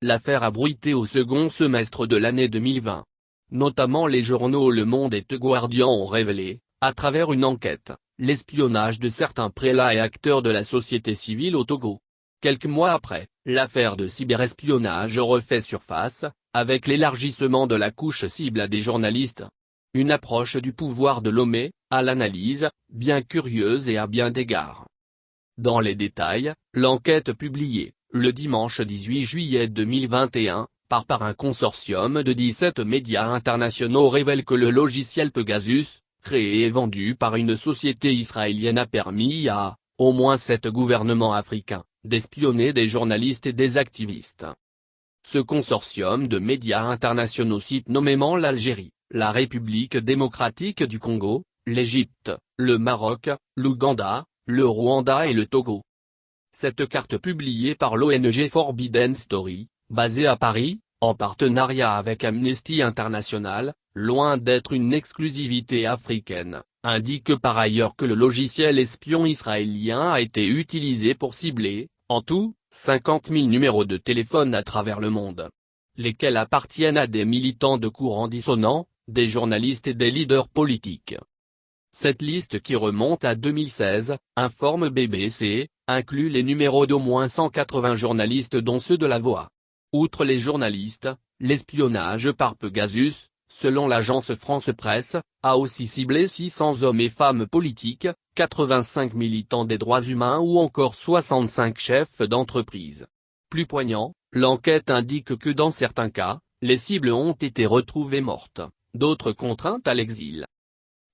l'affaire a bruité au second semestre de l'année 2020. Notamment les journaux Le Monde et The Guardian ont révélé, à travers une enquête, l'espionnage de certains prélats et acteurs de la société civile au Togo. Quelques mois après, l'affaire de cyberespionnage refait surface, avec l'élargissement de la couche cible à des journalistes. Une approche du pouvoir de Lomé, à l'analyse, bien curieuse et à bien d'égards. Dans les détails, l'enquête publiée, le dimanche 18 juillet 2021, par un consortium de 17 médias internationaux révèle que le logiciel Pegasus, créé et vendu par une société israélienne a permis à, au moins 7 gouvernements africains, d'espionner des journalistes et des activistes. Ce consortium de médias internationaux cite nommément l'Algérie, la République démocratique du Congo, l'Égypte, le Maroc, l'Ouganda, le Rwanda et le Togo. Cette carte publiée par l'ONG Forbidden Story, basée à Paris, en partenariat avec Amnesty International, loin d'être une exclusivité africaine, indique par ailleurs que le logiciel espion israélien a été utilisé pour cibler, en tout, 50 000 numéros de téléphone à travers le monde. Lesquels appartiennent à des militants de courants dissonants, des journalistes et des leaders politiques. Cette liste qui remonte à 2016, informe BBC, inclut les numéros d'au moins 180 journalistes dont ceux de La Voix. Outre les journalistes, l'espionnage par Pegasus, selon l'agence France Presse, a aussi ciblé 600 hommes et femmes politiques, 85 militants des droits humains ou encore 65 chefs d'entreprise. Plus poignant, l'enquête indique que dans certains cas, les cibles ont été retrouvées mortes, d'autres contraintes à l'exil.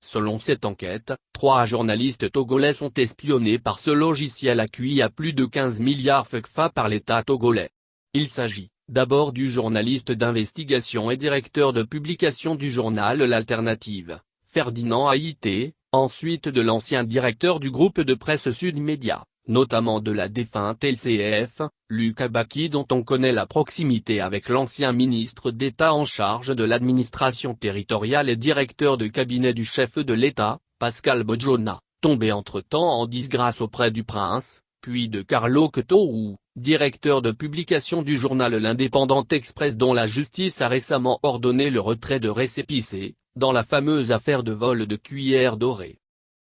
Selon cette enquête, 3 journalistes togolais sont espionnés par ce logiciel accueilli à plus de 15 milliards CFA par l'État togolais. Il s'agit, d'abord du journaliste d'investigation et directeur de publication du journal L'Alternative, Ferdinand Haïté, ensuite de l'ancien directeur du groupe de presse Sud Média, notamment de la défunte LCF, Luc Abaki dont on connaît la proximité avec l'ancien ministre d'État en charge de l'administration territoriale et directeur de cabinet du chef de l'État, Pascal Bodjona, tombé entre-temps en disgrâce auprès du prince, puis de Carlo Quetou, directeur de publication du journal L'Indépendant Express dont la justice a récemment ordonné le retrait de récépissé, dans la fameuse affaire de vol de cuillères dorées.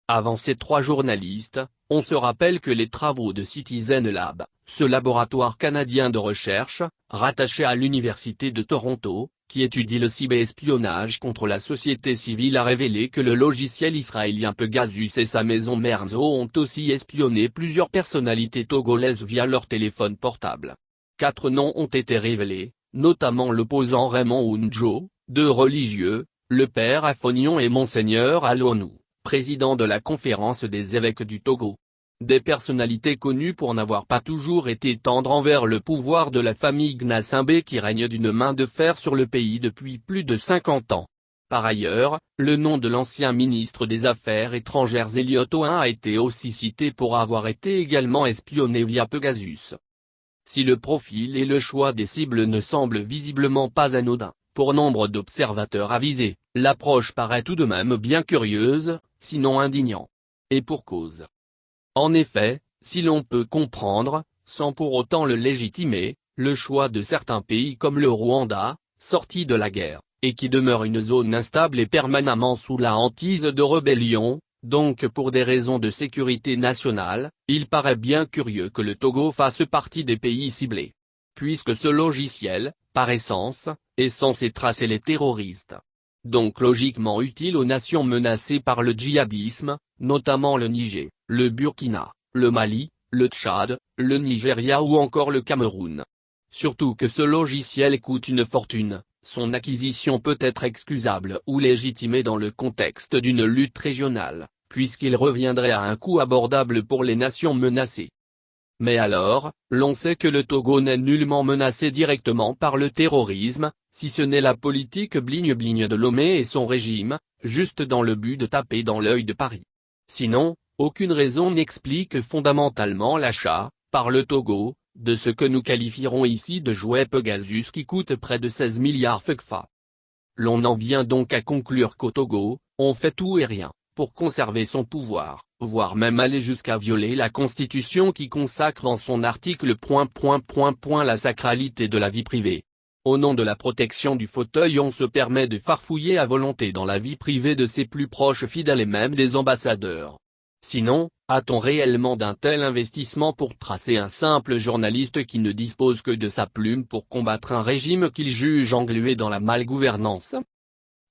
Avant ces 3 journalistes, on se rappelle que les travaux de Citizen Lab, ce laboratoire canadien de recherche, rattaché à l'Université de Toronto, qui étudie le cyberespionnage contre la société civile a révélé que le logiciel israélien Pegasus et sa maison Merzo ont aussi espionné plusieurs personnalités togolaises via leur téléphone portable. 4 noms ont été révélés, notamment l'opposant Raymond Oundjo, 2 religieux, le père Afonion et Monseigneur Alonou, président de la conférence des évêques du Togo. Des personnalités connues pour n'avoir pas toujours été tendres envers le pouvoir de la famille Gnassingbé qui règne d'une main de fer sur le pays depuis plus de 50 ans. Par ailleurs, le nom de l'ancien ministre des Affaires étrangères Elliot Oin a été aussi cité pour avoir été également espionné via Pegasus. Si le profil et le choix des cibles ne semblent visiblement pas anodins, pour nombre d'observateurs avisés, l'approche paraît tout de même bien curieuse, sinon indignante. Et pour cause. En effet, si l'on peut comprendre, sans pour autant le légitimer, le choix de certains pays comme le Rwanda, sorti de la guerre, et qui demeure une zone instable et permanemment sous la hantise de rébellions, donc pour des raisons de sécurité nationale, il paraît bien curieux que le Togo fasse partie des pays ciblés. Puisque ce logiciel, par essence, est censé tracer les terroristes. Donc logiquement utile aux nations menacées par le djihadisme, notamment le Niger, le Burkina, le Mali, le Tchad, le Nigeria ou encore le Cameroun. Surtout que ce logiciel coûte une fortune, son acquisition peut être excusable ou légitimée dans le contexte d'une lutte régionale, puisqu'il reviendrait à un coût abordable pour les nations menacées. Mais alors, l'on sait que le Togo n'est nullement menacé directement par le terrorisme, si ce n'est la politique bligne-bligne de Lomé et son régime, juste dans le but de taper dans l'œil de Paris. Sinon, aucune raison n'explique fondamentalement l'achat, par le Togo, de ce que nous qualifierons ici de jouet Pegasus qui coûte près de 16 milliards CFA. L'on en vient donc à conclure qu'au Togo, on fait tout et rien, pour conserver son pouvoir, voire même aller jusqu'à violer la Constitution qui consacre en son article « la sacralité de la vie privée ». Au nom de la protection du fauteuil, on se permet de farfouiller à volonté dans la vie privée de ses plus proches fidèles et même des ambassadeurs. Sinon, a-t-on réellement d'un tel investissement pour tracer un simple journaliste qui ne dispose que de sa plume pour combattre un régime qu'il juge englué dans la malgouvernance?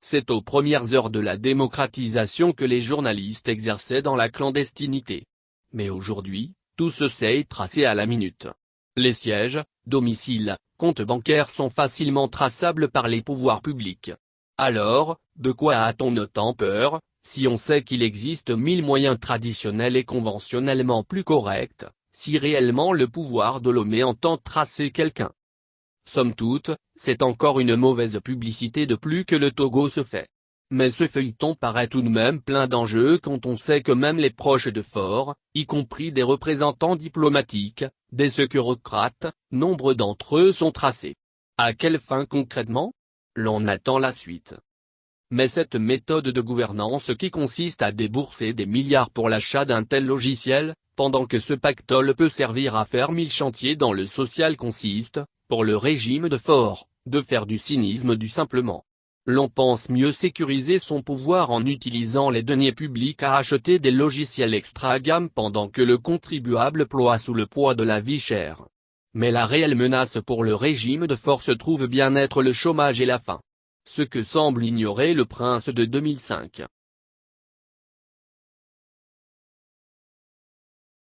C'est aux premières heures de la démocratisation que les journalistes exerçaient dans la clandestinité. Mais aujourd'hui, tout se sait et tracé à la minute. Les sièges, domiciles, comptes bancaires sont facilement traçables par les pouvoirs publics. Alors, de quoi a-t-on autant peur, si on sait qu'il existe 1000 moyens traditionnels et conventionnellement plus corrects, si réellement le pouvoir de Lomé entend tracer quelqu'un? Somme toute, c'est encore une mauvaise publicité de plus que le Togo se fait. Mais ce feuilleton paraît tout de même plein d'enjeux quand on sait que même les proches de Faure, y compris des représentants diplomatiques, des securocrates, nombre d'entre eux sont tracés. À quelle fin concrètement? L'on attend la suite. Mais cette méthode de gouvernance qui consiste à débourser des milliards pour l'achat d'un tel logiciel, pendant que ce pactole peut servir à faire 1000 chantiers dans le social, consiste, pour le régime de Faure, de faire du cynisme du simplement. L'on pense mieux sécuriser son pouvoir en utilisant les deniers publics à acheter des logiciels extra-gamme pendant que le contribuable ploie sous le poids de la vie chère. Mais la réelle menace pour le régime de Faure se trouve bien être le chômage et la faim. Ce que semble ignorer le prince de 2005.